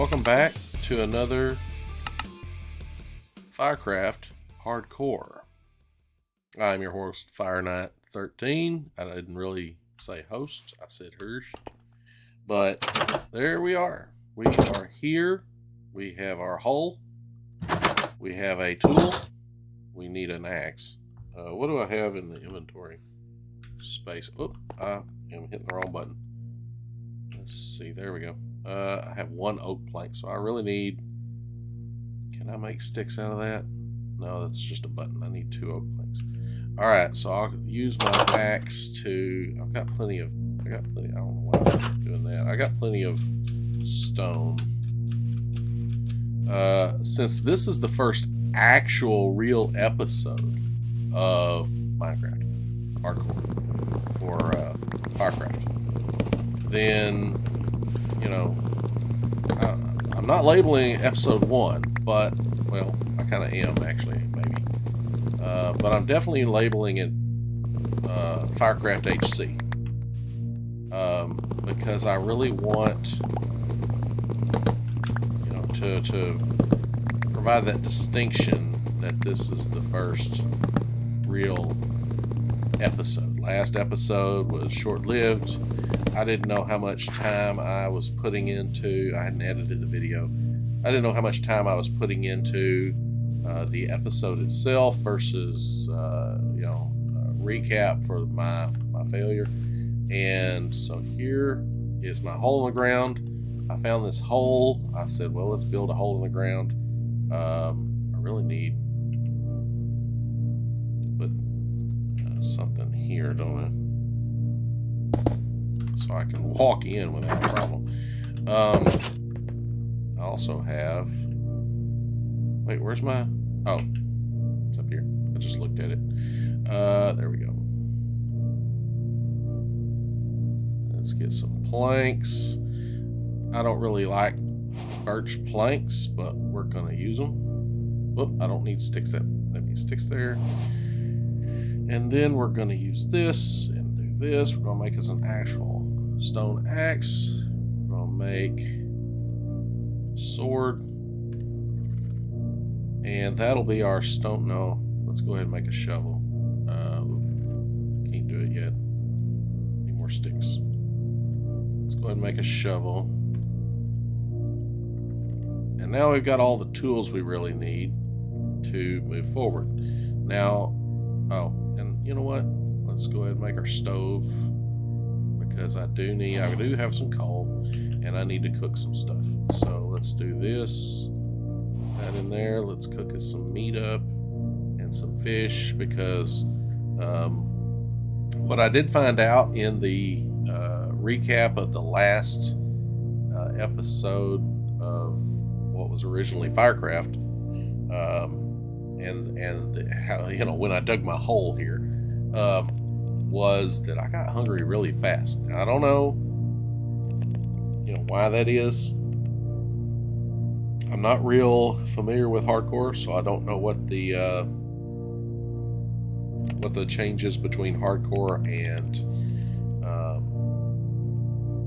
Welcome back to another Firecraft Hardcore. I'm your host, Fire Knight 13. I didn't really say host, I said Hirsch. But there we are. We are here. We have our hull. We have a tool. We need an axe. What do I have in the inventory space? Oh, I am hitting the wrong button. Let's see. There we go. I have one oak plank, so I really need... Can I make sticks out of that? No, that's just a button. I need 2 oak planks. Alright, so I'll use my axe to... I got plenty. I don't know why I'm doing that. I got plenty of stone. Since this is the first actual real episode of Minecraft Hardcore for Firecraft, then, you know, I'm not labeling episode 1, but, well, I kind of am, actually, maybe. But I'm definitely labeling it Firecraft HC. Because I really want, you know, to provide that distinction that this is the first real episode. Last episode was short-lived. I didn't know how much time I was putting into... I hadn't edited the video. I didn't know how much time I was putting into the episode itself versus, you know, recap for my failure. And so here is my hole in the ground. I found this hole. I said, well, let's build a hole in the ground. I really need to put something here, don't I? So I can walk in without a problem. I also have... Wait, where's my... Oh, it's up here. I just looked at it. There we go. Let's get some planks. I don't really like birch planks, but we're going to use them. Whoop, I don't need sticks. That needs sticks there. And then we're going to use this and do this. We're going to make us an actual stone axe. We're going to make sword. And that'll be our stone. No, let's go ahead and make a shovel. Can't do it yet. Need more sticks. Let's go ahead and make a shovel. And now we've got all the tools we really need to move forward. Now, oh, and you know what? Let's go ahead and make our stove, because I do have some coal, and I need to cook some stuff. So let's do this. Put that in there. Let's cook us some meat up and some fish, because what I did find out in the recap of the last episode of what was originally Firecraft, and how, you know, when I dug my hole here, was that I got hungry really fast. Now, I don't know, you know, why that is. I'm not real familiar with hardcore, so I don't know what the changes between hardcore and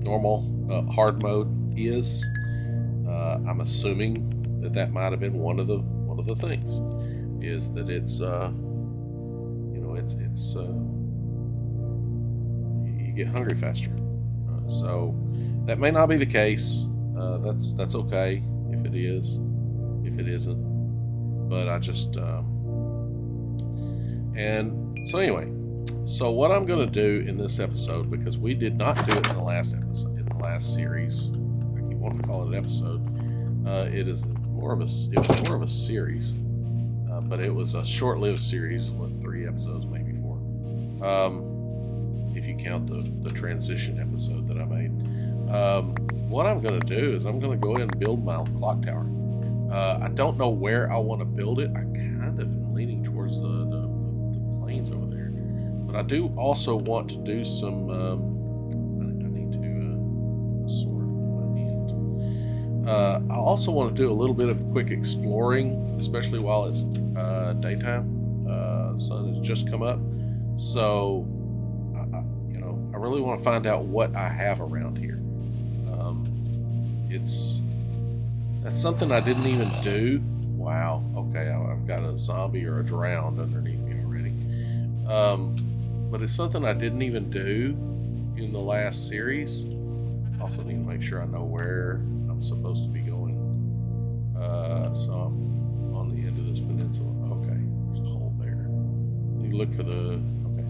normal hard mode is. I'm assuming that might have been one of the things, is that it's you know, it's you get hungry faster. So that may not be the case. That's okay if it is. If it isn't, but I just and so anyway. So what I'm going to do in this episode, because we did not do it in the last episode, in the last series. I keep wanting to call it an episode. It was more of a series, but it was a short-lived series. What, 3 episodes, maybe 4, if you count the transition episode that I made. What I'm going to do is I'm going to go ahead and build my clock tower. I don't know where I want to build it. I kind of am leaning towards the plains over there, but I do also want to do some. I need to sword in my hand. I also want to do a little bit of quick exploring, especially while it's daytime. Sun has just come up, so you know, I really want to find out what I have around here. It's That's something I didn't even do. Wow. Okay, I've got a zombie or a drowned underneath me already. But it's something I didn't even do in the last series. Also need to make sure I know where I'm supposed to be going. So I'm on the end of this peninsula. Okay, there's a hole there. You look for the... Okay.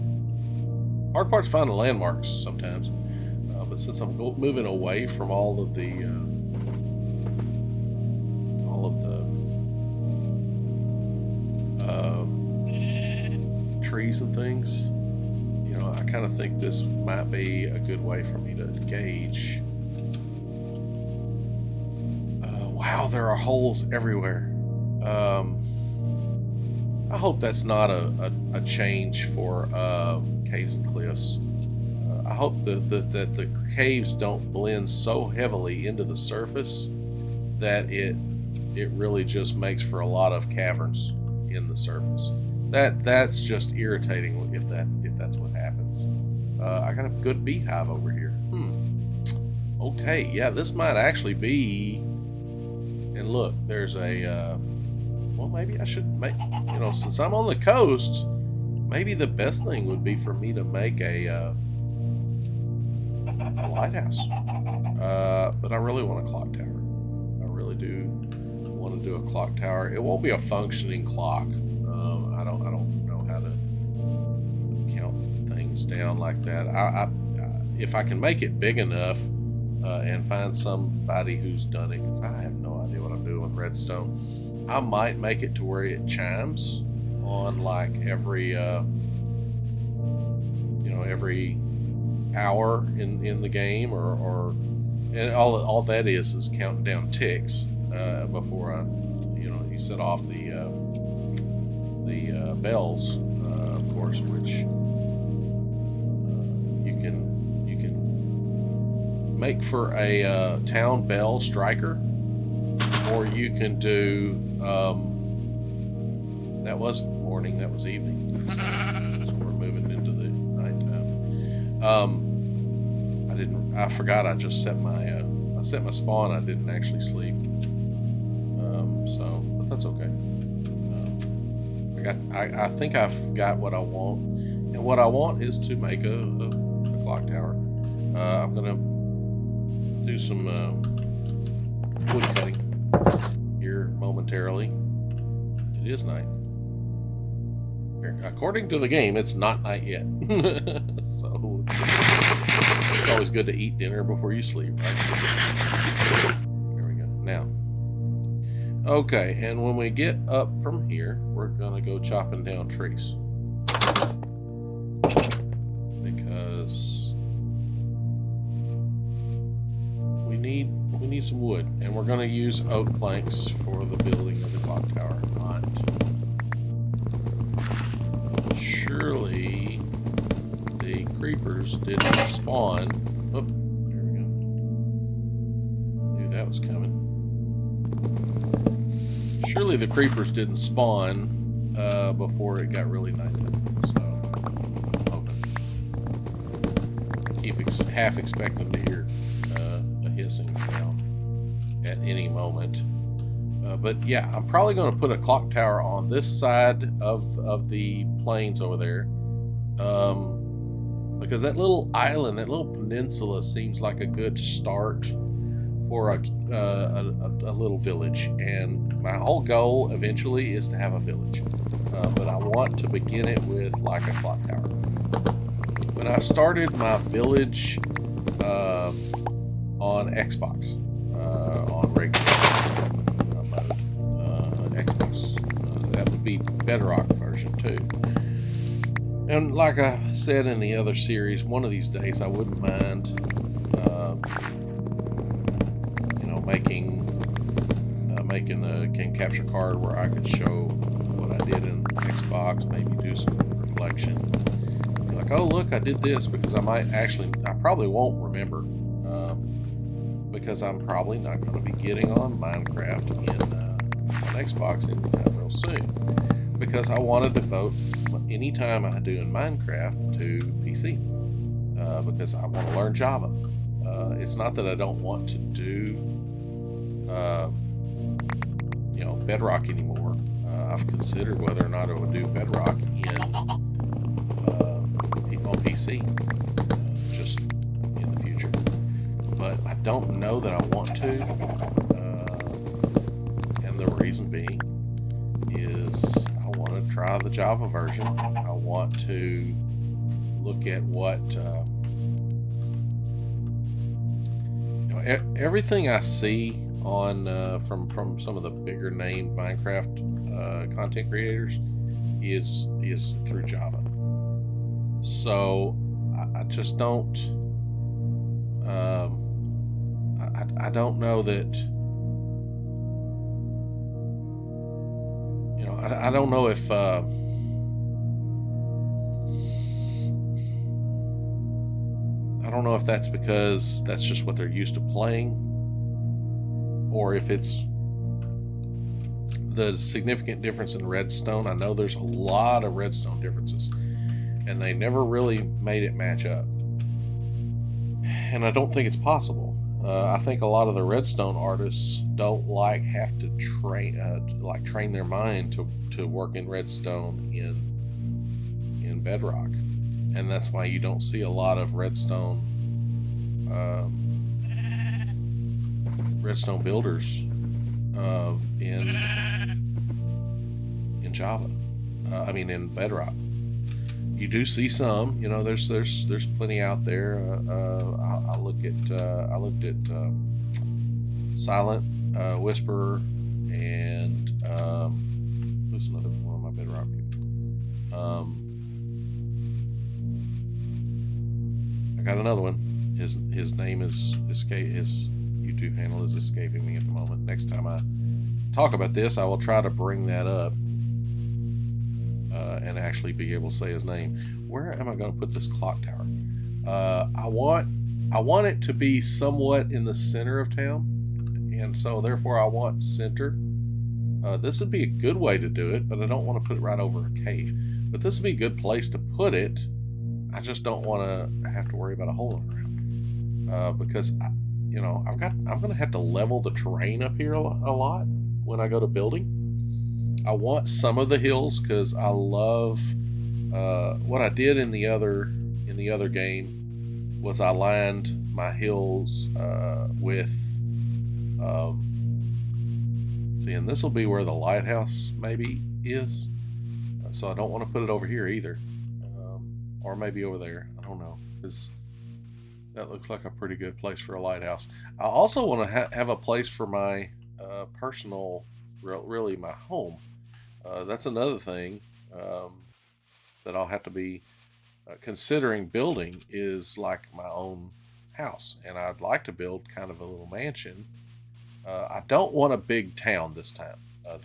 Hard part's finding landmarks sometimes. But since I'm moving away from all of the trees and things, you know, I kind of think this might be a good way for me to gauge. Wow, there are holes everywhere. I hope that's not a change for caves and cliffs. I hope that the caves don't blend so heavily into the surface that it really just makes for a lot of caverns in the surface. That's just irritating if that's what happens. I got a good beehive over here. Okay, yeah, this might actually be. And look, there's a. Well, maybe I should make. You know, since I'm on the coast, maybe the best thing would be for me to make a lighthouse. But I really want a clock tower. I really do want to do a clock tower. It won't be a functioning clock. I don't know how to count things down like that. If I can make it big enough and find somebody who's done it, because I have no idea what I'm doing with redstone, I might make it to where it chimes on like every every hour in the game, or and all that is counting down ticks before you set off the bells, of course, which you can make for a town bell striker, or you can do that was morning, that was evening, so we're moving into the nighttime. I forgot I just set my spawn. I didn't actually sleep, but that's okay. I think I've got what I want, and what I want is to make a clock tower. I'm gonna do some wood cutting here momentarily. It is night. According to the game, it's not night yet. So it's always good to eat dinner before you sleep, right? Here we go. Now, okay, and when we get up from here, we're gonna go chopping down trees, because we need some wood, and we're gonna use oak planks for the building of the clock tower. Surely the creepers didn't spawn. Oh, there we go. Knew that was coming. Surely the creepers didn't spawn before it got really nighttime. So I'm hoping. Keep half expecting to hear a hissing sound at any moment. But yeah, I'm probably going to put a clock tower on this side of the plains over there, because that little island, that little peninsula, seems like a good start for a little village. And my whole goal eventually is to have a village, but I want to begin it with like a clock tower. When I started my village on Xbox, on regular Xbox, that would be Bedrock version 2. And like I said in the other series, one of these days I wouldn't mind making a game capture card where I could show what I did in Xbox, maybe do some reflection, be like, oh look, I did this, because I probably won't remember, because I'm probably not going to be getting on Minecraft on Xbox real soon, because I want to devote any time I do in Minecraft to PC, because I want to learn Java. It's not that I don't want to do Bedrock anymore. I've considered whether or not I would do Bedrock on PC, just in the future. But I don't know that I want to, and the reason being is I want to try the Java version. I want to look at what everything I see on from some of the bigger named Minecraft content creators is through Java. So I just don't. I don't know that. I don't know if. I don't know if that's because that's just what they're used to playing, or if it's the significant difference in redstone. I know there's a lot of redstone differences, and they never really made it match up. And I don't think it's possible. I think a lot of the redstone artists don't have to train their mind to work in redstone in Bedrock, and that's why you don't see a lot of redstone builders in Java. In Bedrock. You do see some, there's plenty out there. I looked at Silent, Whisperer, and who's another one of my Bedrock people? I got another one. His name is his YouTube handle is escaping me at the moment. Next time I talk about this, I will try to bring that up. And actually be able to say his name. Where am I going to put this clock tower? I want it to be somewhat in the center of town, and so therefore I want center. This would be a good way to do it, but I don't want to put it right over a cave. But this would be a good place to put it. I just don't want to have to worry about a hole in the ground, because I'm going to have to level the terrain up here a lot when I go to building. I want some of the hills because I love what I did in the other game was I lined my hills with and this will be where the lighthouse maybe is, so I don't want to put it over here either, or maybe over there. I don't know, because that looks like a pretty good place for a lighthouse. I also want to have a place for my personal, really my home. That's another thing that I'll have to be considering building, is like my own house, and I'd like to build kind of a little mansion. I don't want a big town this time. My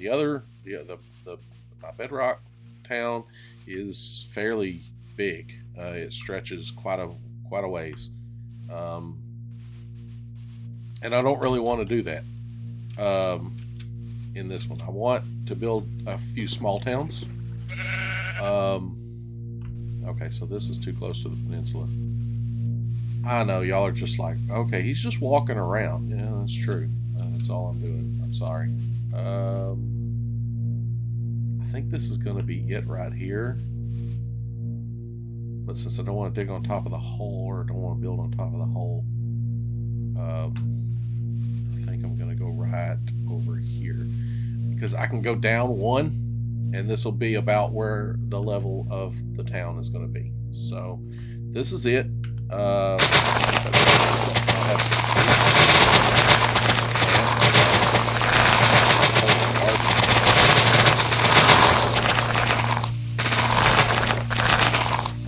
Bedrock town is fairly big. It stretches quite a ways, and I don't really want to do that. In this one, I want to build a few small towns. Okay, so this is too close to the peninsula. I know y'all are just like, okay, he's just walking around. Yeah, that's true. That's all I'm doing. I'm sorry. I think this is going to be it right here. But since I don't want to dig on top of the hole, or don't want to build on top of the hole, I think I'm going to go right over here, because I can go down one, and this will be about where the level of the town is going to be. So this is it. I'll have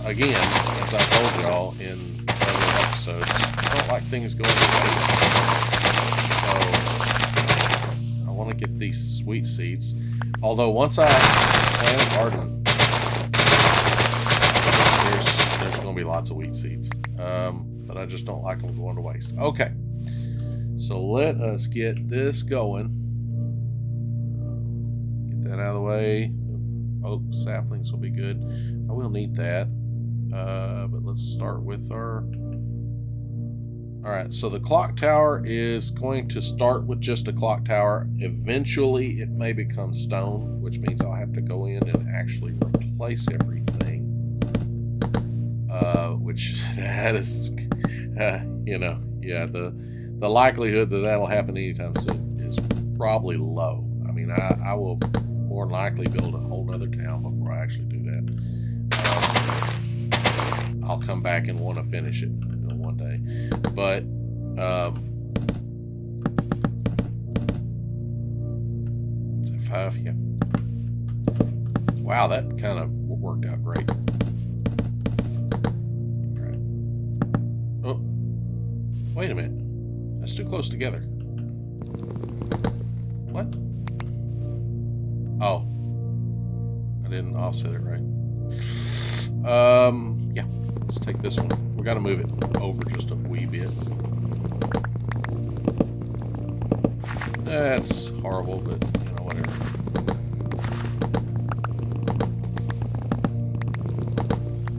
again, as I told y'all in other episodes, I don't like things going to waste. So I want to get these sweet seeds. Although once I plant a garden, there's going to be lots of wheat seeds. But I just don't like them going to waste. Okay, so let us get this going. Get that out of the way. Oak saplings will be good. I will need that. But let's start with our All right, so the clock tower is going to start with just a clock tower. Eventually, it may become stone, which means I'll have to go in and actually replace everything. Which that is, you know, yeah, the likelihood that that'll happen anytime soon is probably low. I mean, I will more than likely build a whole nother town before I actually do that. I'll come back and want to finish it one day, but is it 5? Yeah. Wow, that kind of worked out great. All right. Oh, wait a minute. That's too close together. What? Oh, I didn't offset it right. Yeah. Let's take this one. We got to move it over just a wee bit. That's horrible, but you know, whatever.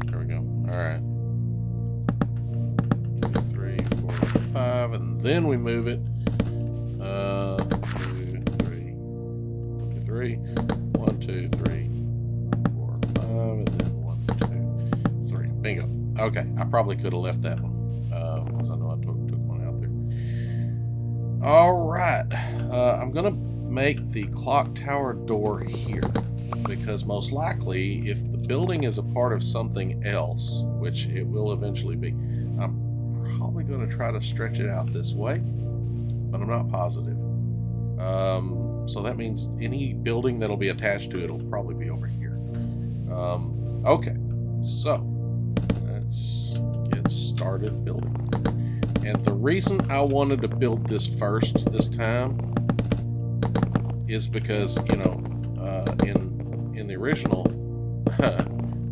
There we go. All right. 2, 3, 4, 5, and then we move it. 2, 3, 1, 2, 3, 1, 2, 3, 4, 5, and then 1, 2, 3. Bingo. Okay, I probably could have left that one because I know I took one out there. All right, I'm gonna make the clock tower door here because most likely, if the building is a part of something else, which it will eventually be, I'm probably going to try to stretch it out this way, but I'm not positive. So that means any building that'll be attached to it will probably be over here. Okay, so let's get started building. And the reason I wanted to build this first this time is because, you know, in the original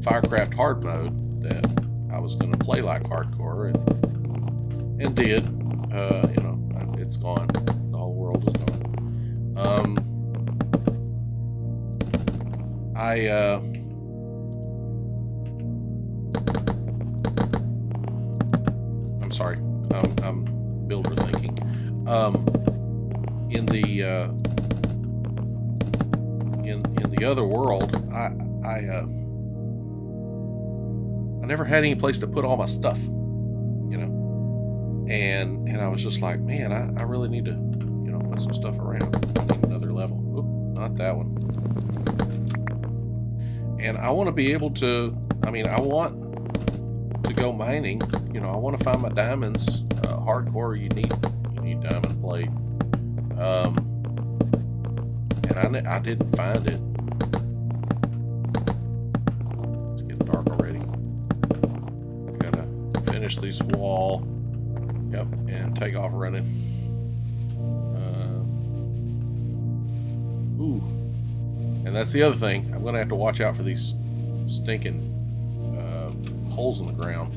Firecraft hard mode that I was going to play like hardcore and did, you know, it's gone. The whole world is gone. I'm sorry. I'm builder thinking. In the other world, I never had any place to put all my stuff, you know, and I was just like, man, I really need to, you know, put some stuff around. I need another level. Oop, not that one. And I want to be able to, I mean, I want to go mining, you know, I want to find my diamonds. Hardcore, you need diamond plate. And I didn't find it. It's getting dark already. I gotta finish this wall. Yep, and take off running. Ooh. And that's the other thing. I'm gonna have to watch out for these stinking holes in the ground.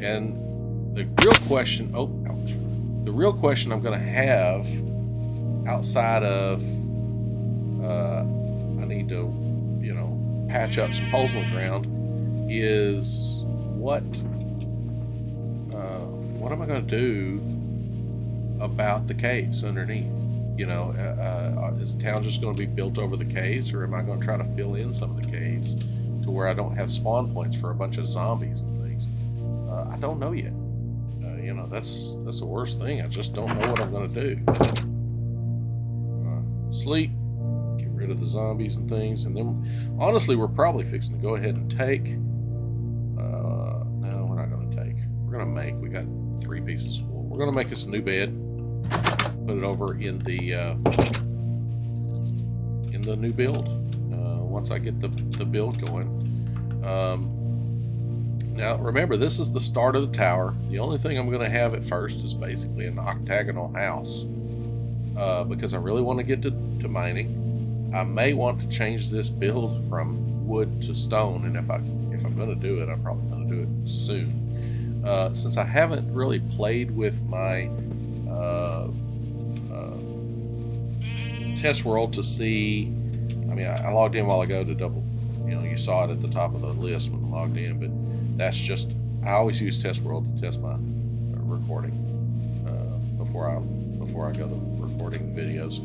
And the real question, oh, ouch. The real question I'm gonna have outside of I need to, you know, patch up some holes in the ground is what am I going to do about the caves underneath? You know, is the town just going to be built over the caves, or am I going to try to fill in some of the caves to where I don't have spawn points for a bunch of zombies and things? I don't know yet. You know, that's the worst thing. I just don't know what I'm going to do. Sleep. Get rid of the zombies and things, and then honestly we're probably fixing to go ahead and take no, we're not going to take, we're going to make, we got 3 pieces of wool. We're going to make us a new bed, put it over in the new build once I get the build going. Now remember, this is the start of the tower. The only thing I'm going to have at first is basically an octagonal house because I really want to get to mining. I may want to change this build from wood to stone, and if I'm going to do it, I'm probably going to do it soon. Since I haven't really played with my test world to see, I mean, I logged in a while ago to double, you know, you saw it at the top of the list when I logged in, but that's just, I always use test world to test my recording before I go to recording the videos.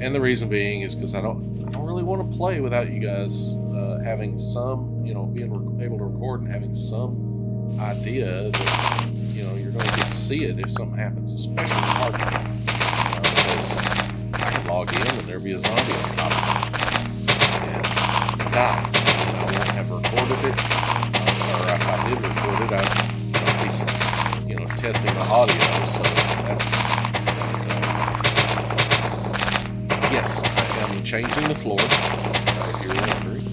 And the reason being is because I don't really want to play without you guys having some, being able to record and having some idea that you're going to get to see it if something happens, especially hard because I could log in and there'd be a zombie on top of me and die. I won't have recorded it, or if I did record it, I'd be testing the audio. So that's yes, I am changing the floor. If you're wondering,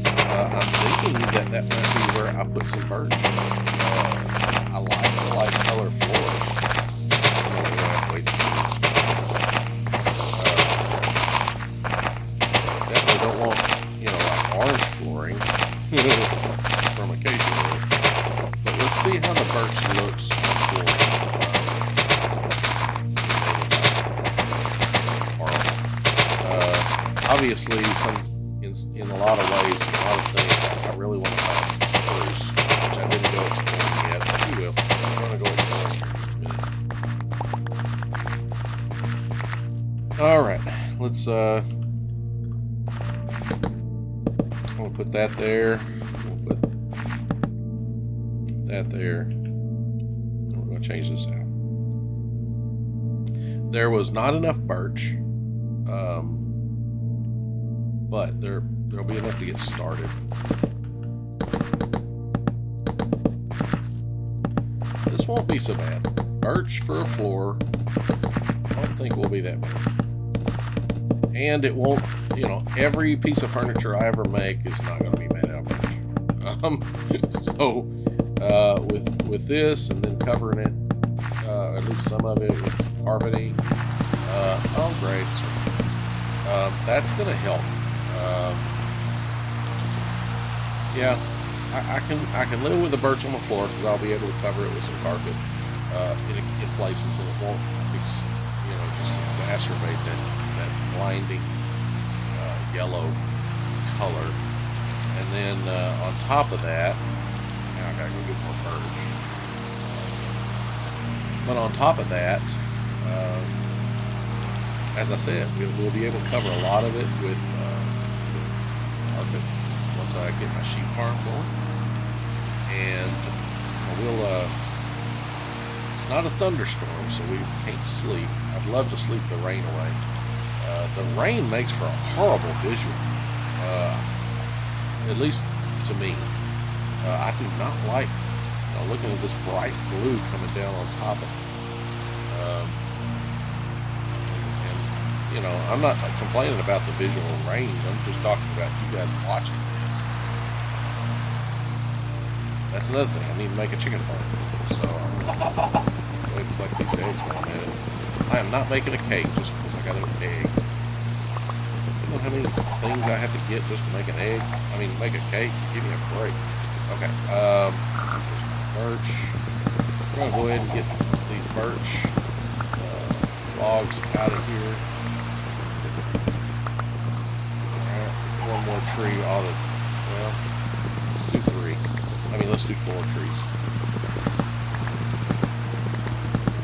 I'm thinking that might be where I put some birds. I like the light color floors. Definitely don't want, like orange flooring from occasionally. But let's see how the birch looks on flooring. Obviously, in a lot of ways, a lot of things, I really want to find some spruce, which I didn't go exploring yet, but we will. I'm going to go exploring in just a minute. Alright, let's, we'll put that there. We'll put that there. And we're going to change this out. There was not enough birch. But there'll be enough to get started. This won't be so bad. Birch for a floor, I don't think will be that bad. And it won't, every piece of furniture I ever make is not going to be made out of birch. So with this and then covering it, at least some of it with carpeting, oh great, that's going to help. Yeah, I can live with the birch on the floor because I'll be able to cover it with some carpet in places, and it won't just exacerbate that blinding yellow color. And then on top of that, now I gotta go get more birch. But on top of that, as I said, we'll be able to cover a lot of it with carpet once I get my sheep farm going. And it's not a thunderstorm, so we can't sleep. I'd love to sleep the rain away. The rain makes for a horrible visual, at least to me. I do not like looking at this bright blue coming down on top of it. I'm not complaining about the visual range. I'm just talking about you guys watching this. That's another thing. I need to make a chicken farm. So I'm going to collect these eggs for a minute. I am not making a cake just because I got an egg. You know how many things I have to get just to make an egg? I mean, make a cake? Give me a break. Okay. Birch. I'm going to go ahead and get these birch logs out of here. One more tree let's do 3. I mean, let's do 4 trees.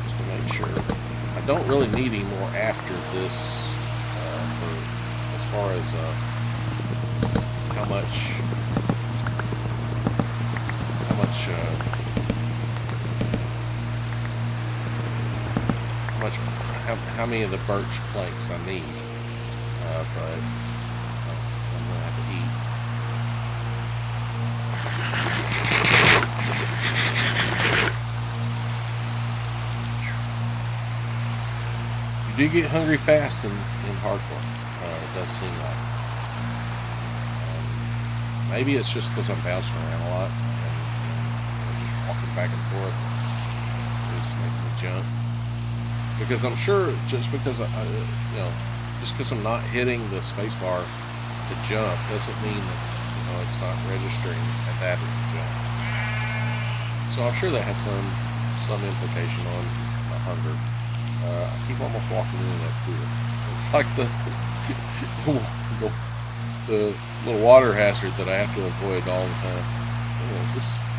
Just to make sure. I don't really need any more after this, as far as how many of the birch planks I need. But I'm gonna have to eat. You do get hungry fast in hardcore. It does seem like. Maybe it's just because I'm bouncing around a lot and just walking back and forth. It's making me jump. Because I'm sure just because just because I'm not hitting the space bar to jump doesn't mean that it's not registering that as a jump. So I'm sure that has some implication on my hunger. I keep almost walking into that pool. It's like the little water hazard that I have to avoid all the time.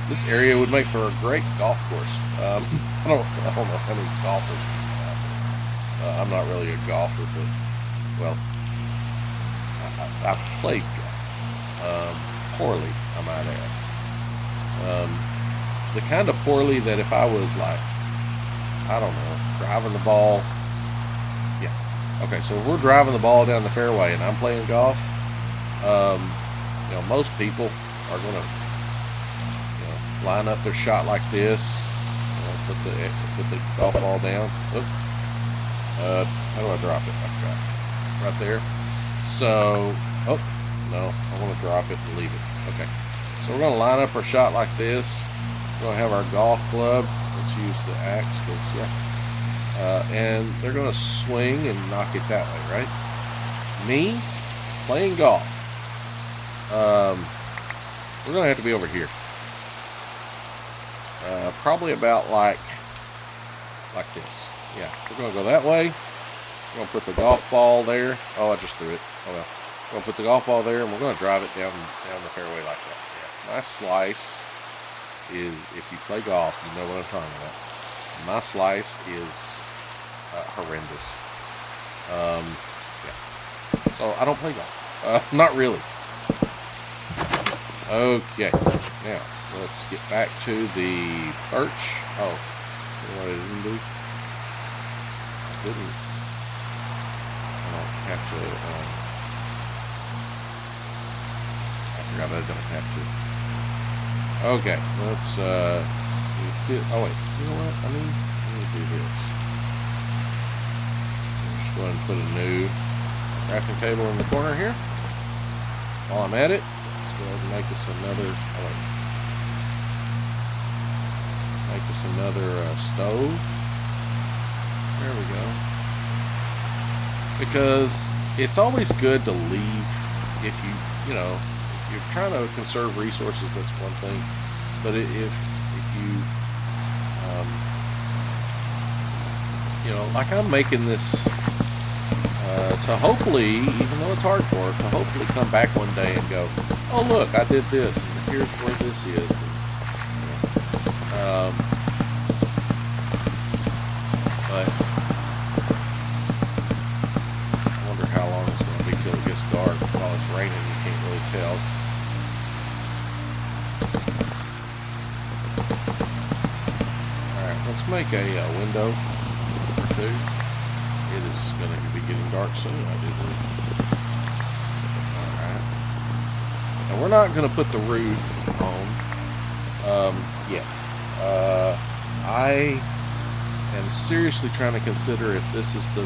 This area would make for a great golf course. I don't know how many golfers I'm not really a golfer, but, well, I played golf. Poorly, I might add. The kind of poorly that if I was like, I don't know, driving the ball. Yeah. Okay, so if we're driving the ball down the fairway and I'm playing golf, most people are going to line up their shot like this, put the golf ball down. Oops. How do I drop it? I forgot. Right there. So, oh, no, I want to drop it and leave it. Okay. So we're going to line up our shot like this. We're going to have our golf club. Let's use the axe, because, yeah. And they're going to swing and knock it that way, right? Me, playing golf. We're going to have to be over here. Probably about like this. Yeah, we're going to go that way. We're going to put the golf ball there. Oh, I just threw it. Oh well. We're going to put the golf ball there, and we're going to drive it down the fairway like that. Yeah. My slice is, if you play golf, you know what I'm talking about. My slice is horrendous. Yeah. So I don't play golf. Not really. Okay. Now, let's get back to the perch. Oh, you know what I didn't do? I don't have to, I forgot I don't have to. Okay, let's, oh wait, you know what? Let me do this. Just go ahead and put a new crafting table in the corner here. While I'm at it, let's go ahead and make us another, oh wait. Make us another stove. There we go. Because it's always good to leave if if you're trying to conserve resources, that's one thing. But if you like I'm making this to hopefully, even though it's hardcore, to hopefully come back one day and go, oh look, I did this, and here's where this is. And, but I wonder how long it's going to be till it gets dark. While it's raining, you can't really tell. Alright, let's make a window or two. It is going to be getting dark soon, I do believe. Alright. And we're not going to put the roof on yet. I am seriously trying to consider if this is the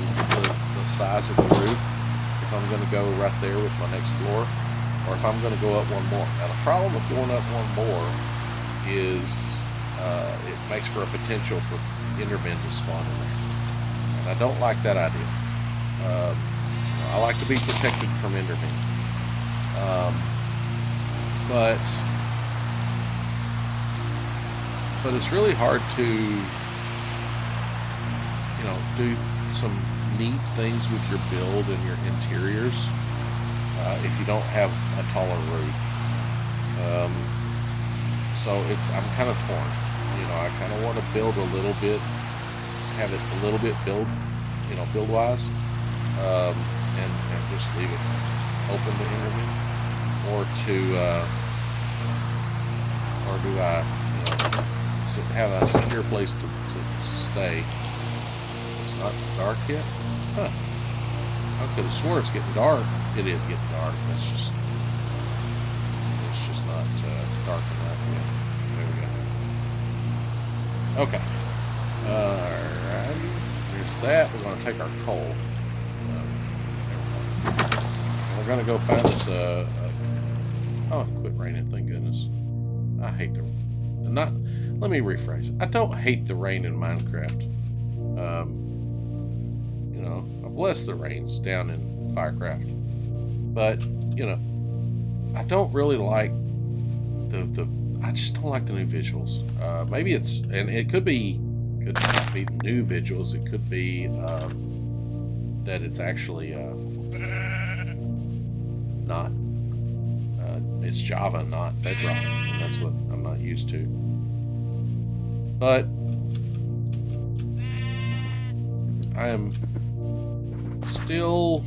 size of the roof, if I'm going to go right there with my next floor, or if I'm going to go up one more. Now the problem with going up one more is it makes for a potential for endermen to spawn in there, and I don't like that idea. I like to be protected from endermen, but it's really hard to, do some neat things with your build and your interiors if you don't have a taller roof. So I'm kind of torn. I kind of want to build a little bit, have it a little bit build-wise, and just leave it open to endermen, or do I, have a secure place to stay. It's not dark yet? Huh. I could have swore it's getting dark. It is getting dark. It's just not dark enough yet. There we go. Okay. Alright. Here's that. We're going to take our coal. We're going to go find us oh, it quit raining, thank goodness. I hate let me rephrase. I don't hate the rain in Minecraft. I bless the rains down in Firecraft. But, I don't really like I just don't like the new visuals. Maybe and it could not be new visuals. It could be that it's actually not it's Java, not Bedrock, and that's what I'm not used to. But I am still...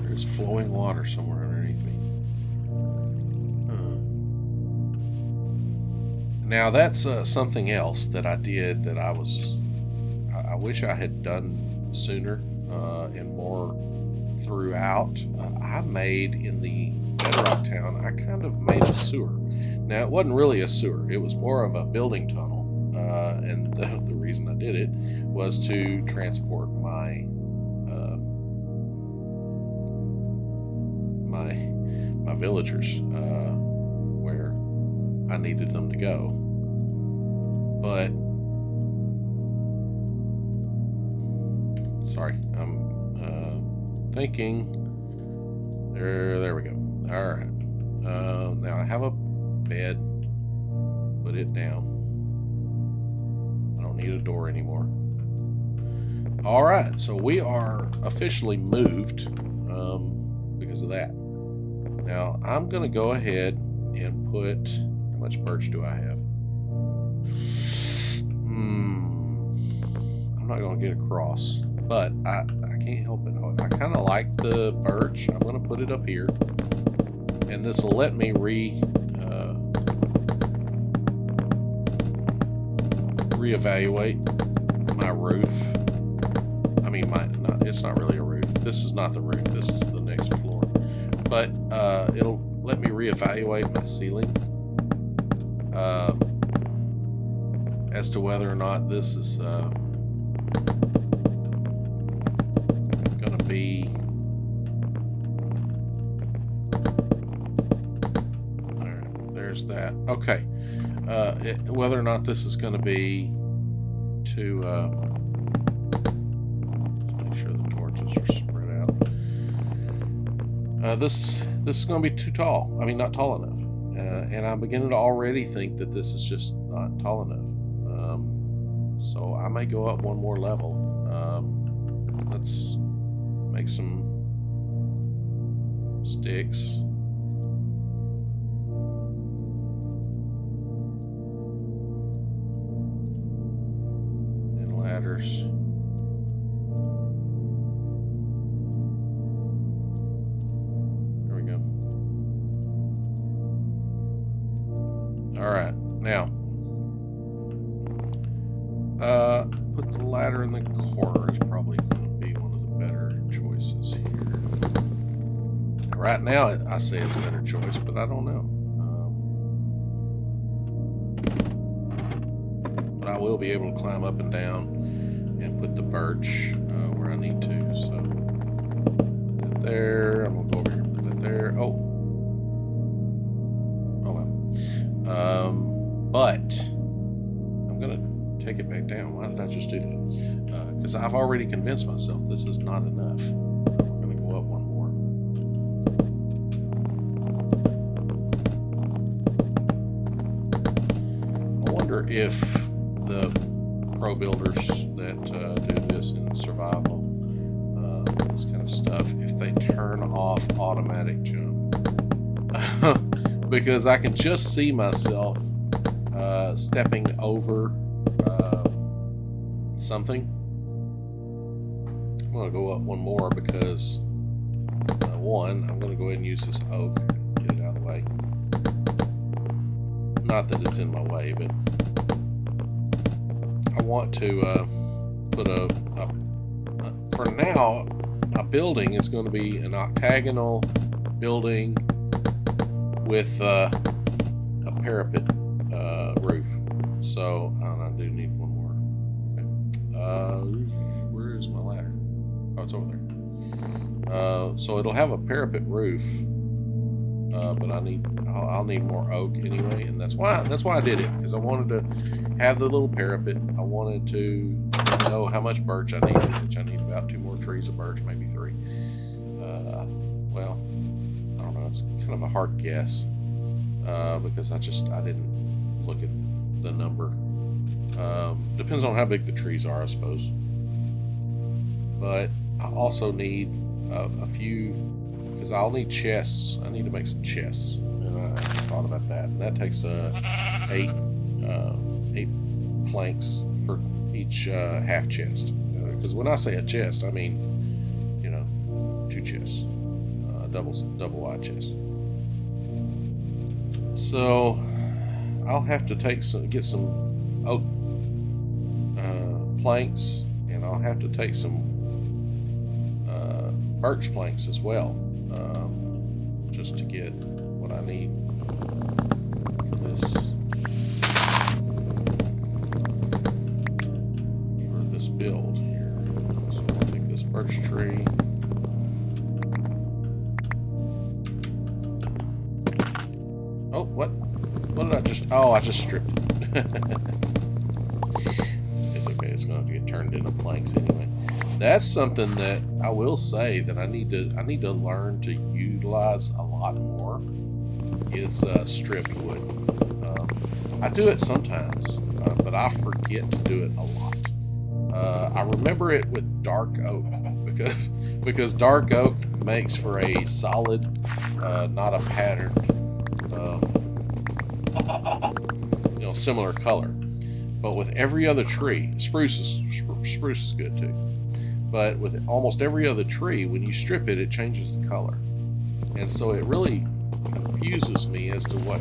There's flowing water somewhere underneath me. Now that's something else that I did that I wish I had done sooner and more throughout. I made in the Bedrock town, I kind of made a sewer. Now it wasn't really a sewer, it was more of a building tunnel, and the reason I did it was to transport my my villagers where I needed them to go. But sorry, I'm thinking. There we go. All right. Now I have a bed. Put it down. I don't need a door anymore. All right, so we are officially moved because of that. Now I'm gonna go ahead and put, how much birch do I have? I'm not gonna get across, but I can't help it. I kind of like the birch. I'm gonna put it up here, and this will let me reevaluate my roof. I mean, it's not really a roof. This is not the roof. This is the next floor. But it'll let me reevaluate my ceiling as to whether or not this is going to be all right, there's that. Okay. Whether or not this is going to be too make sure the torches are spread out. This is going to be too tall. I mean, not tall enough. And I'm beginning to already think that this is just not tall enough. So I may go up one more level. Let's make some sticks. And ladders. There we go. All right, now put the ladder in the corner is probably going to be one of the better choices here. Right now, I say it's a better choice, but I don't know. But I will be able to climb up and down and put the birch where I need to. So put that there. I'm gonna go over here and put that there. Oh well. But I'm gonna take it back down. Why did I just do that? Because I've already convinced myself this is not enough. We're gonna go up one more. I wonder if the pro builders that do this in survival, this kind of stuff, if they turn off automatic jump. Because I can just see myself stepping over something. I'm going to go up one more because one, I'm going to go ahead and use this oak, get it out of the way. Not that it's in my way, but I want to put for now, a building is going to be an octagonal building with a parapet roof. So I do need one more. Okay. Where is my ladder? Oh, it's over there. So it'll have a parapet roof, but I'll need more oak anyway, and that's why I did it, because I wanted to have the little parapet. I wanted to know how much birch I needed, which I need about 2 more trees of birch, maybe 3. Well, I don't know. It's kind of a hard guess because I didn't look at the number. Depends on how big the trees are, I suppose. But I also need a few, because because I'll need chests. I need to make some chests, and I just thought about that. And that takes eight planks for each half chest. Because when I say a chest, I mean, you know, 2 chests, double wide chest. So I'll have to get some oak planks, and I'll have to take some birch planks as well, just to get what I need for this build here. So I'll take this birch tree. Oh, what did I just? Oh, I just stripped it. It's okay. It's going to get turned into planks anyway. That's something that I will say that I need to learn to utilize a lot more is stripped wood. I do it sometimes, but I forget to do it a lot. I remember it with dark oak because dark oak makes for a solid, not a patterned, similar color. But with every other tree, spruce is good too. But with almost every other tree, when you strip it, it changes the color. And so it really confuses me as to what,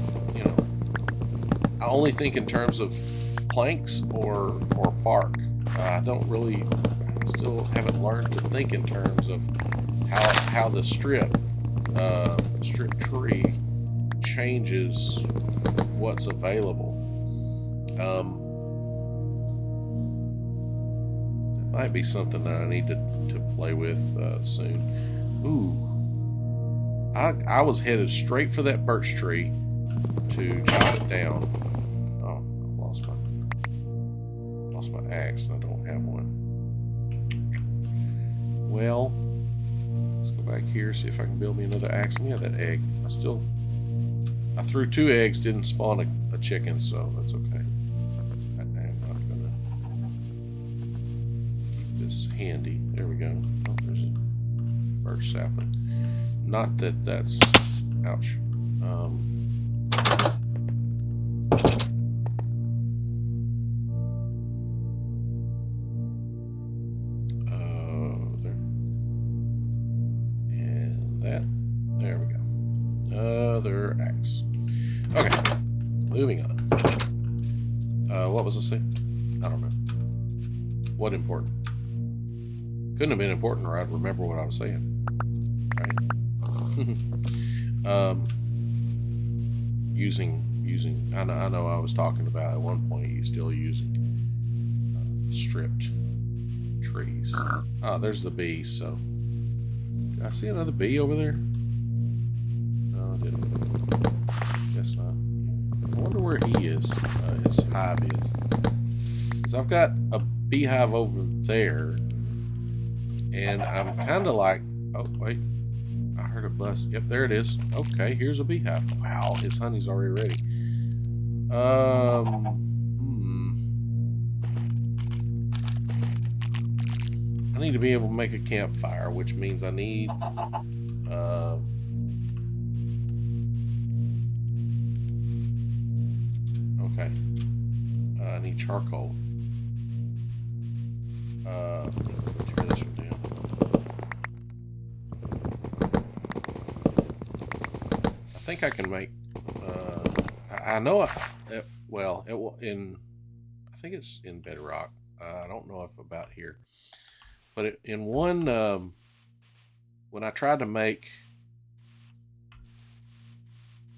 I only think in terms of planks or bark. I still haven't learned to think in terms of how the strip tree changes what's available. Might be something that I need to play with soon. Ooh, I was headed straight for that birch tree to chop it down. Oh, I lost my axe and I don't have one. Well, let's go back here, see if I can build me another axe. And yeah, that egg. I threw 2 eggs, didn't spawn a chicken, so that's okay. Handy. There we go. Oh, there's a birch sapling. Not that that's... Ouch. There. And that. There we go. Other axe. Okay. Moving on. What was I saying? I don't know. What important? Couldn't have been important, or I'd remember what I was saying. Right? Using. I know. I was talking about at one point you still using stripped trees. Oh, there's the bee. So, did I see another bee over there? No, I didn't. Guess not. I wonder where he is. His hive is. Because I've got a beehive over there. And I'm kind of like, oh, wait, I heard a buzz. Yep, there it is. Okay, here's a beehive. Wow, his honey's already ready. I need to be able to make a campfire, which means I need, okay, I need charcoal. Tear this one down. I think I can make. I know. I think it's in Bedrock. I don't know if about here, but in one when I tried to make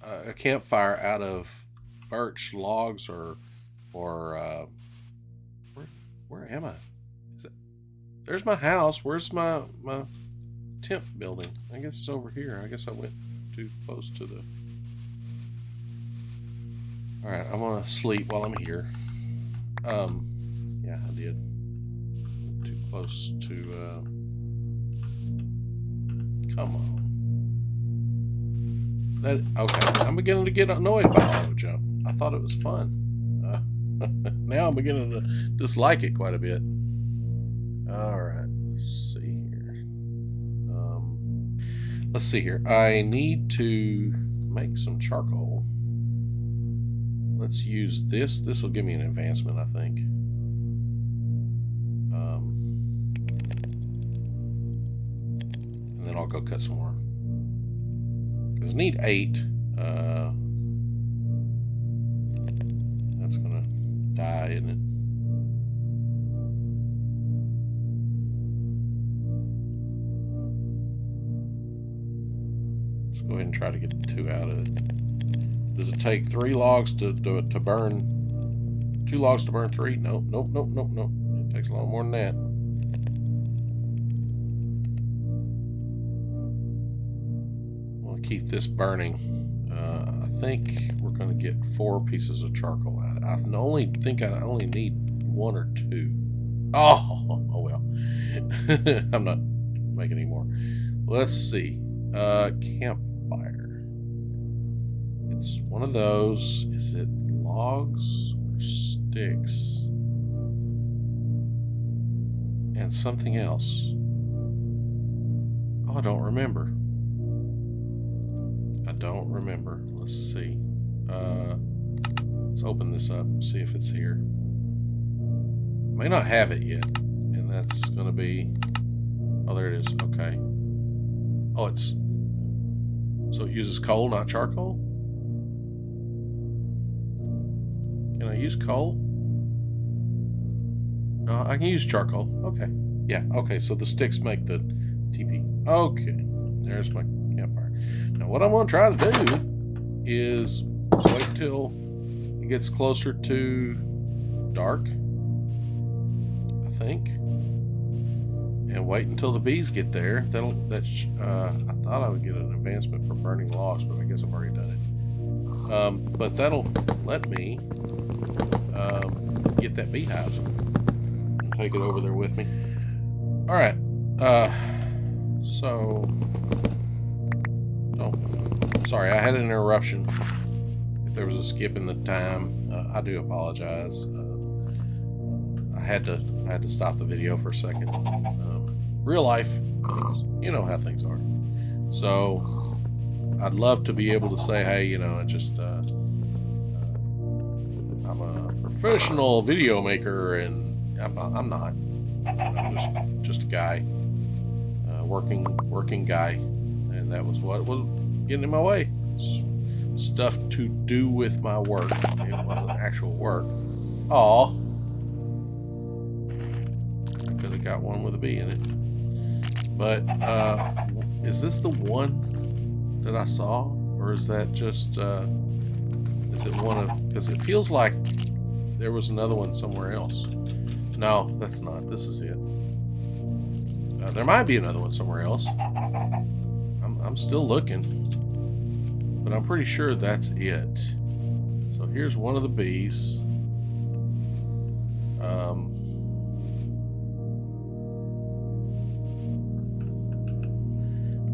a campfire out of birch logs or where am I? There's my house. Where's my tent building? I guess it's over here. I guess I went too close to the... Alright, I'm gonna sleep while I'm here. Yeah, I did. Too close to... Come on. Okay, I'm beginning to get annoyed by auto jump. I thought it was fun. Now I'm beginning to dislike it quite a bit. Alright, let's see here. let's see here. I need to make some charcoal. Let's use this. This will give me an advancement, I think. And then I'll go cut some more. Because I need 8. That's gonna die, isn't it? Let's go ahead and try to get 2 out of it. Does it take 3 logs to burn? 2 logs to burn 3? Nope. It takes a lot more than that. I want to keep this burning. I think we're going to get 4 pieces of charcoal out of it. I only need 1 or 2. Oh well. I'm not making any more. Let's see. Campfire. It's one of those. Is it logs or sticks? And something else. Oh, I don't remember. Let's see. Let's open this up and see if it's here. May not have it yet. And that's going to be... Oh, there it is. Okay. Oh, it's... So it uses coal, not charcoal? Can I use coal? No, I can use charcoal. Okay. Yeah, okay, so the sticks make the TP. Okay. There's my campfire. Now what I'm going to try to do is wait till it gets closer to dark, I think, and wait until the bees get there. I thought I would get an advancement for burning logs, but I guess I've already done it. But that'll let me get that beehive and take it over there with me. All right. So, sorry, I had an interruption. If there was a skip in the time, I do apologize. I had to stop the video for a second. Real life, you know how things are. So, I'd love to be able to say, hey, you know, I'm a professional video maker, and I'm not. I'm just a guy, working guy, and that was what was getting in my way. Stuff to do with my work. It wasn't actual work. Aw. Could have got one with a bee in it. But, is this the one that I saw? Or is that just, is it one of... Because it feels like there was another one somewhere else. No, that's not. This is it. There might be another one somewhere else. I'm still looking. But I'm pretty sure that's it. So here's one of the bees.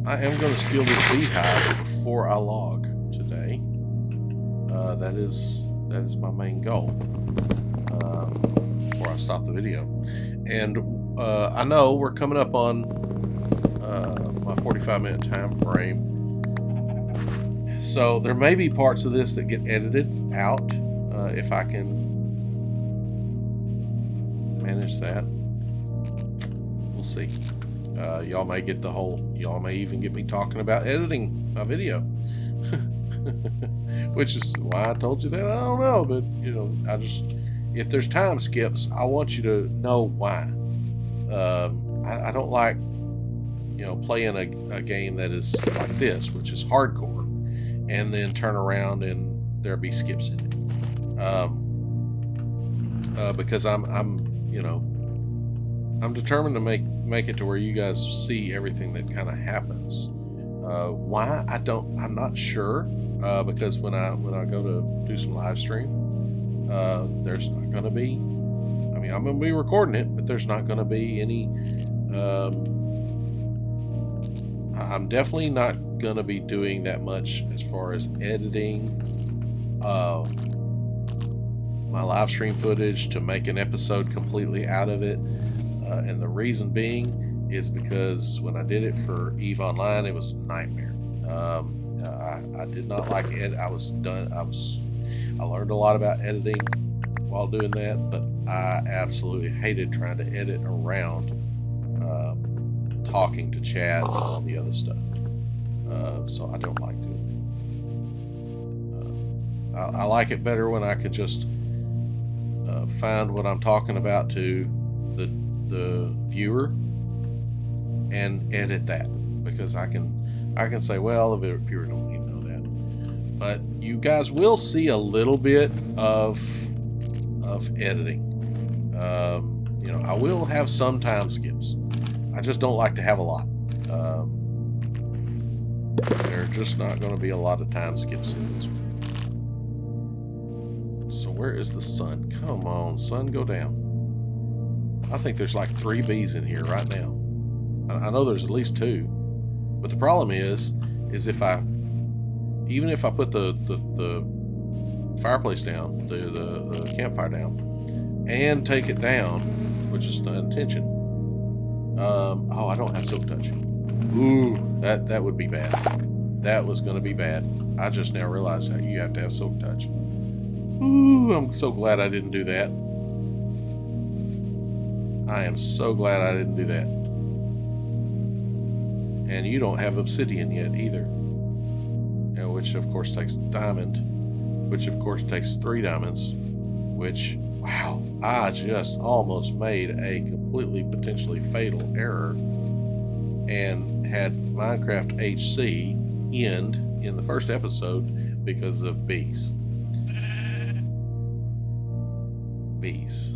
I am going to steal this beehive before I log today. That is my main goal. Before I stop the video. And I know we're coming up on my 45-minute time frame. So there may be parts of this that get edited out if I can manage that. We'll see. Y'all may get y'all may even get me talking about editing my video. Which is why I told you that. I don't know, but you know, if there's time skips, I want you to know why. I don't like, you know, playing a game that is like this, which is hardcore, and then turn around and there be skips in it. Because I'm you know, I'm determined to make it to where you guys see everything that kind of happens. Why? I'm not sure. Because when I go to do some live stream, there's not going to be, I mean, I'm going to be recording it, but there's not going to be any, I'm definitely not going to be doing that much as far as editing, my live stream footage to make an episode completely out of it. And the reason being is because when I did it for EVE Online, it was a nightmare. I did not like it. I learned a lot about editing while doing that, but I absolutely hated trying to edit around talking to chat and all the other stuff. So I don't like doing it. I like it better when I can just find what I'm talking about to the viewer and edit that, because I can say, well, the viewer don't need to know that, but you guys will see a little bit of editing. You know, I will have some time skips. I just don't like to have a lot. There are just not going to be a lot of time skips in this one. So where is the sun? Come on, sun, go down. I think there's like 3 bees in here right now. I know there's at least 2, but the problem is if even if I put the fireplace down, the campfire down, and take it down, which is the intention. Oh, I don't have silk touch. Ooh, that would be bad. That was going to be bad. I just now realized how you have to have silk touch. Ooh, I'm so glad I didn't do that. I am so glad I didn't do that. And you don't have obsidian yet either. Which of course takes diamond, which of course takes 3 diamonds, which, wow, I just almost made a completely potentially fatal error and had Minecraft HC end in the first episode because of bees. Bees.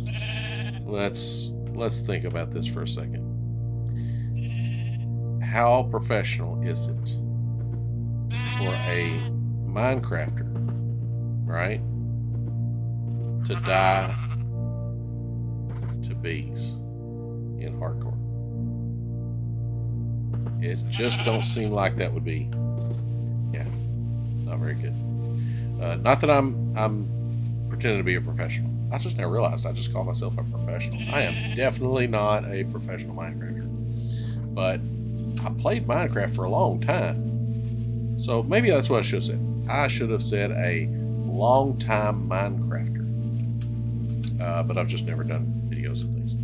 Let's think about this for a second. How professional is it for a Minecrafter, right, to die to bees in hardcore? It just don't seem like that would be, yeah, not very good. Not that I'm pretending to be a professional. I just now realized I just call myself a professional. I am definitely not a professional Minecrafter, but I played Minecraft for a long time. So maybe that's what I should have said. I should have said a long-time Minecrafter. But I've just never done videos and things.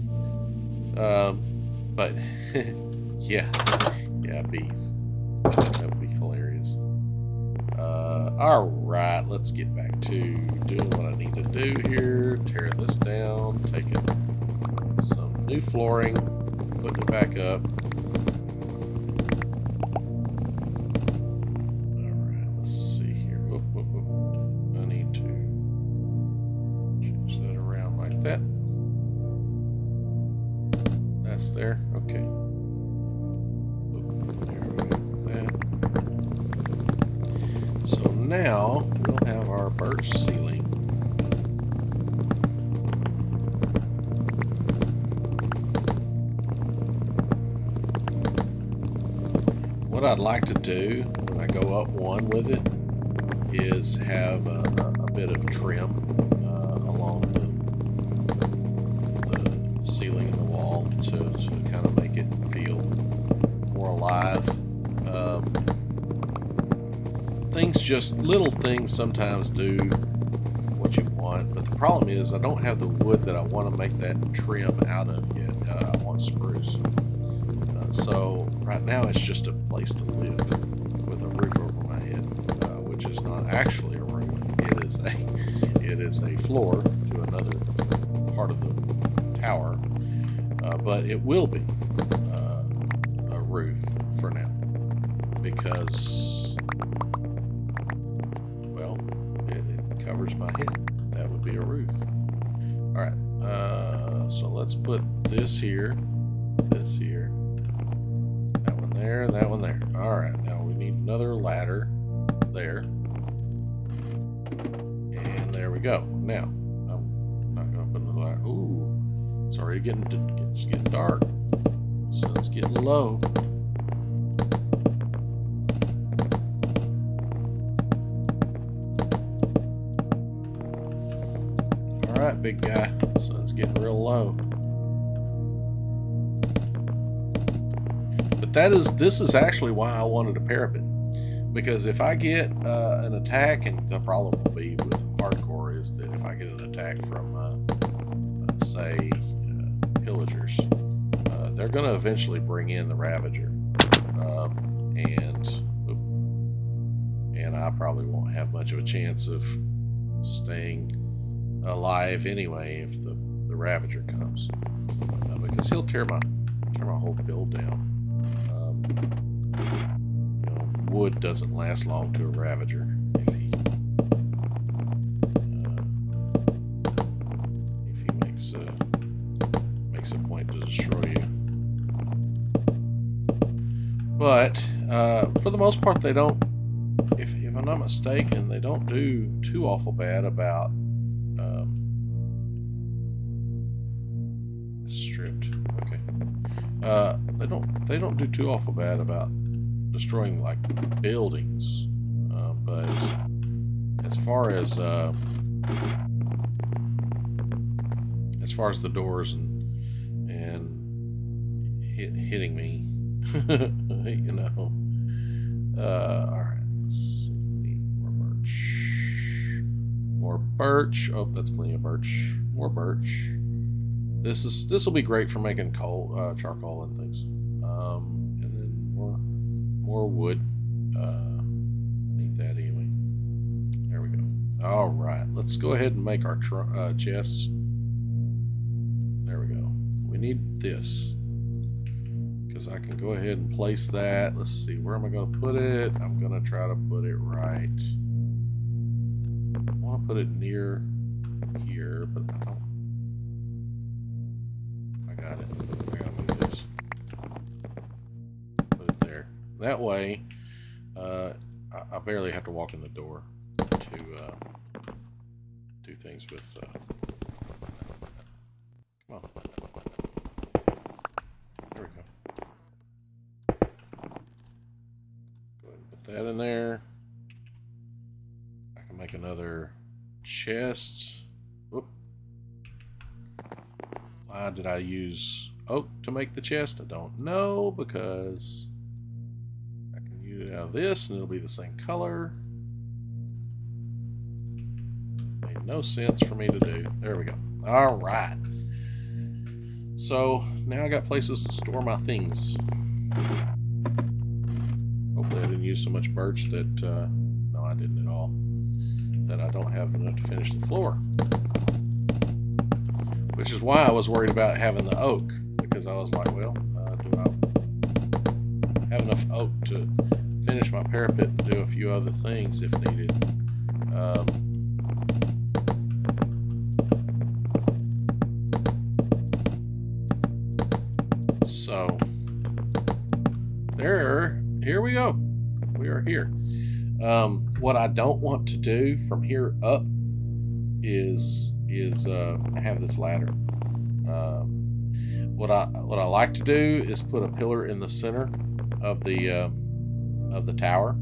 But yeah, bees. That would be hilarious. All right, let's get back to doing what I need to do here. Tearing this down, taking some new flooring, putting it back up. There, okay. There we go. So now we'll have our birch ceiling. What I'd like to do when I go up one with it is have a bit of trim along the ceiling and the wall to kind of make it feel more alive. Little things sometimes do what you want, but the problem is I don't have the wood that I want to make that trim out of yet. I want spruce. So right now it's just a place to live with a roof over my head, which is not actually a roof. It is a floor to another part of the tower. But it will be a roof for now, because, well, it covers my head. That would be a roof. All right, so let's put this here, that one there, and that one there. All right, now we need another ladder there, and there we go. Now, I'm not going to put another ladder. Ooh. It's already getting dark. Sun's getting low. All right, big guy. Sun's getting real low. this is actually why I wanted a parapet, because if I get an attack, and the problem will be with hardcore is that if I get an attack from say pillagers, they're going to eventually bring in the Ravager, and I probably won't have much of a chance of staying alive anyway if the Ravager comes, because he'll tear my whole build down. Wood doesn't last long to a Ravager if he makes a point to destroy you. But for the most part, they don't. If I'm not mistaken, they don't do too awful bad about stripped. Okay. They don't do too awful bad about destroying like buildings, but as far as the doors and hitting me, you know. All right, let's see. More birch. Oh, that's plenty of birch. More birch. This will be great for making coal, charcoal and things. And then more wood. Need that anyway. There we go. All right, let's go ahead and make our chests. There we go. We need this because I can go ahead and place that. Let's see, where am I going to put it? I'm going to try to put it right. I want to put it near here, but I don't. I got it. I got to move this. Put it there. That way, I barely have to walk in the door to do things with. Come on. There we go. Go ahead and put that in there. I can make another chest. Whoop. Why did I use oak to make the chest? I don't know, because I can use it out of this and it'll be the same color. Made no sense for me to do. There we go. All right. So now I got places to store my things. Hopefully I didn't use so much birch that, no, I didn't at all, that I don't have enough to finish the floor. Which is why I was worried about having the oak, because I was like, well, do I have enough oak to finish my parapet and do a few other things if needed? So here we go. We are here. What I don't want to do from here up is have this ladder. What I like to do is put a pillar in the center of the tower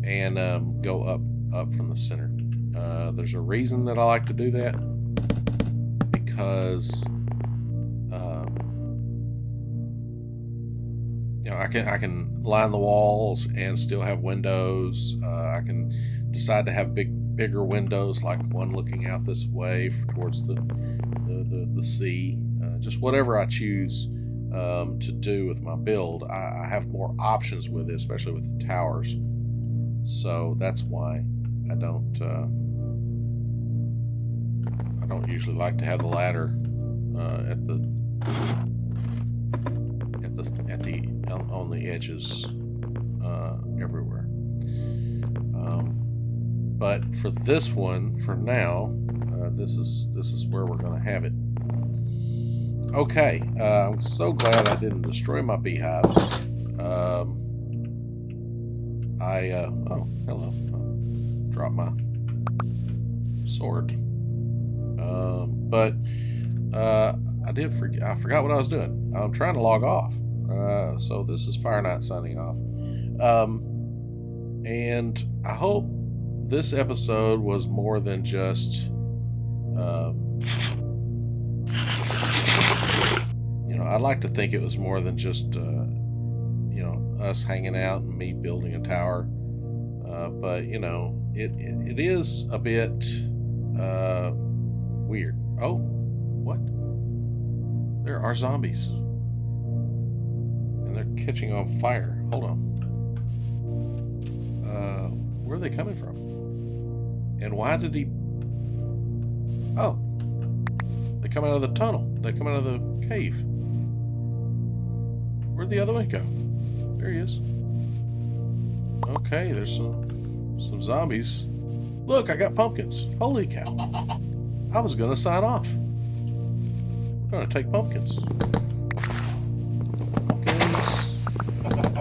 and go up from the center. There's a reason that I like to do that, because you know, I can line the walls and still have windows. I can decide to have bigger windows, like one looking out this way towards the sea. Just whatever I choose to do with my build, I have more options with it, especially with the towers. So that's why I don't usually like to have the ladder on the edges everywhere. But for this one, for now, this is where we're going to have it. Okay, I'm so glad I didn't destroy my beehive. Oh, hello. Dropped my sword. But I forgot what I was doing. I'm trying to log off. So this is Fire Knight signing off. And I hope this episode was more than just I'd like to think it was more than just, us hanging out and me building a tower. But, it is a bit weird. Oh, what? There are zombies. And they're catching on fire. Hold on. Where are they coming from? And why did he... Oh. They come out of the tunnel. They come out of the cave. Where'd the other one go? There he is. Okay, there's some zombies. Look, I got pumpkins. Holy cow. I was going to sign off. We're going to take pumpkins. Pumpkins.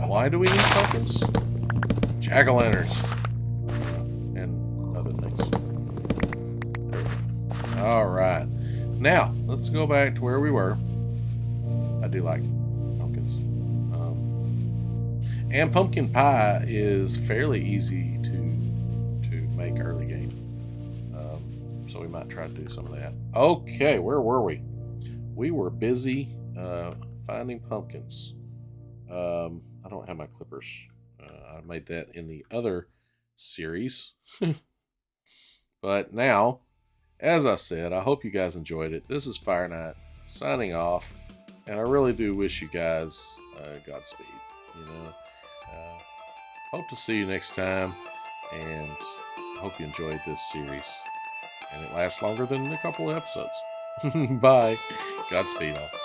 Why do we need pumpkins? Jack-o'-lanterns. And other things. Alright. Now, let's go back to where we were. I do like pumpkins. And pumpkin pie is fairly easy to make early game. So we might try to do some of that. Okay, where were we? We were busy finding pumpkins. I don't have my clippers. I made that in the other series. But now, as I said, I hope you guys enjoyed it. This is Fire Knight signing off, and I really do wish you guys Godspeed. Hope to see you next time, and hope you enjoyed this series, and it lasts longer than a couple of episodes. Bye. Godspeed all.